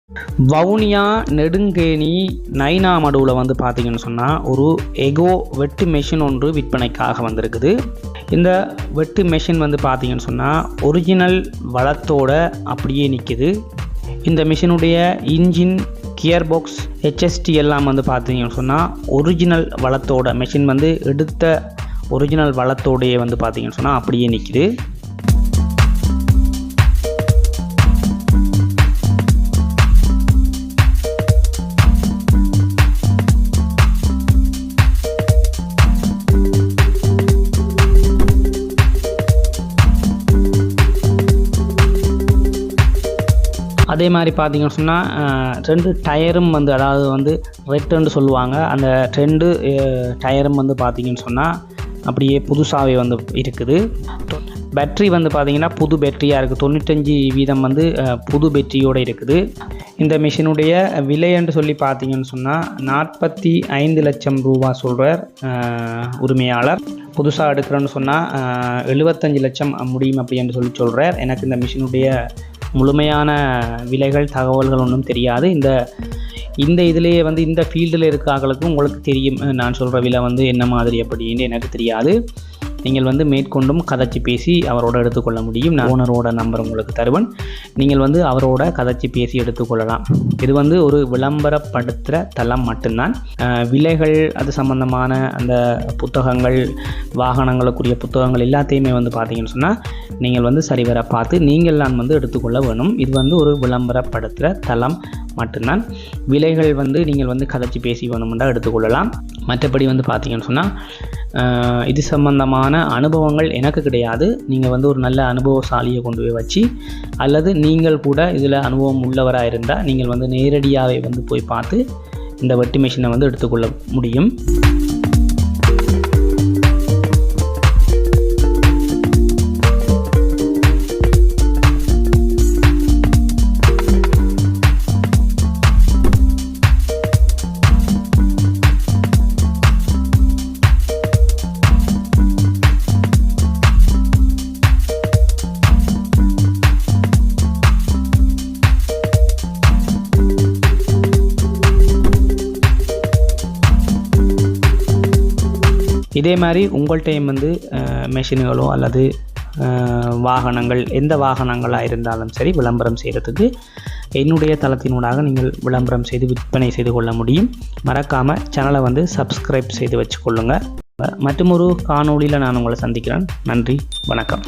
வவுனியா நெடுங்கேணி நைனா மடுவில் வந்து பார்த்தீங்கன்னு சொன்னால் ஒரு எகோ வெட்டு மெஷின் ஒன்று விற்பனைக்காக வந்திருக்குது. இந்த வெட்டு மெஷின் வந்து பார்த்தீங்கன்னு சொன்னால் ஒரிஜினல் வளத்தோட அப்படியே நிற்கிது. இந்த மிஷினுடைய இன்ஜின், கியர் பாக்ஸ், HST எல்லாம் வந்து பார்த்தீங்கன்னு சொன்னால் ஒரிஜினல் வளத்தோட மெஷின் வந்து எடுத்த ஒரிஜினல் வளத்தோடையே வந்து பார்த்தீங்கன்னு சொன்னால் அப்படியே நிற்கிது. அதே மாதிரி பார்த்தீங்கன்னு சொன்னால் 2 டயரும் வந்து, அதாவது வந்து ரெட்டுன்னு சொல்லுவாங்க, அந்த 2 டயரும் வந்து பார்த்தீங்கன்னு சொன்னால் அப்படியே புதுசாகவே வந்து இருக்குது. பேட்ரி வந்து பார்த்தீங்கன்னா புது பேட்டரியாக இருக்குது. 95% வந்து புது பேட்டரியோடு இருக்குது. இந்த மிஷினுடைய விலைன்னு சொல்லி பார்த்தீங்கன்னு சொன்னால் 45 லட்சம் ரூபா சொல்கிறார் உரிமையாளர். புதுசாக எடுக்கிறேன்னு சொன்னால் 75 லட்சம் முடியும் அப்படின்னு சொல்கிறார். எனக்கு இந்த மிஷினுடைய முழுமையான விலைகள், தகவல்கள் ஒன்றும் தெரியாது. இந்த இதிலேயே வந்து இந்த ஃபீல்டில் இருக்காங்களுக்கும் உங்களுக்கு தெரியும் நான் சொல்கிற விலை வந்து என்ன மாதிரி அப்படின்னு எனக்கு தெரியாது. நீங்கள் வந்து மேற்கொண்டும் கதைச்சி பேசி அவரோட எடுத்துக்கொள்ள முடியும். நான் ஓனரோட நம்பர் உங்களுக்கு தருவேன். நீங்கள் வந்து அவரோட கதைச்சி பேசி எடுத்துக்கொள்ளலாம். இது வந்து ஒரு விளம்பரப்படுத்துகிற தளம் மட்டும்தான். விலைகள், அது சம்பந்தமான அந்த புத்தகங்கள், வாகனங்களுக்குரிய புத்தகங்கள் எல்லாத்தையுமே வந்து பார்த்தீங்கன்னு சொன்னால் நீங்கள் வந்து சரிவர பார்த்து நீங்கள் தான் வந்து எடுத்துக்கொள்ள வேணும். இது வந்து ஒரு விளம்பரப்படுத்துகிற தளம் மட்டும்தான். விலைகள் வந்து நீங்கள் வந்து கதைச்சி பேசி வேணும்னா எடுத்துக்கொள்ளலாம். மற்றபடி வந்து பார்த்தீங்கன்னு சொன்னால் இது சம்பந்தமான அனுபவங்கள் எனக்கு கிடையாது. நீங்கள் வந்து ஒரு நல்ல அனுபவசாலியை கொண்டு போய் வச்சு, அல்லது நீங்கள் கூட இதில் அனுபவம் உள்ளவராக இருந்தால் நீங்கள் வந்து நேரடியாகவே வந்து போய் பார்த்து இந்த வெட்டு மிஷினை வந்து எடுத்துக்கொள்ள முடியும். இதே மாதிரி உங்கள்கிட்டையும் வந்து மெஷின்களோ அல்லது வாகனங்கள், எந்த வாகனங்களாக இருந்தாலும் சரி, விளம்பரம் செய்கிறதுக்கு என்னுடைய தளத்தினூடாக நீங்கள் விளம்பரம் செய்து விற்பனை செய்து கொள்ள முடியும். மறக்காமல் சேனலை வந்து சப்ஸ்கிரைப் செய்து வச்சுக்கொள்ளுங்கள். மற்றும் ஒரு காணொளியில் நான் உங்களை சந்திக்கிறேன். நன்றி, வணக்கம்.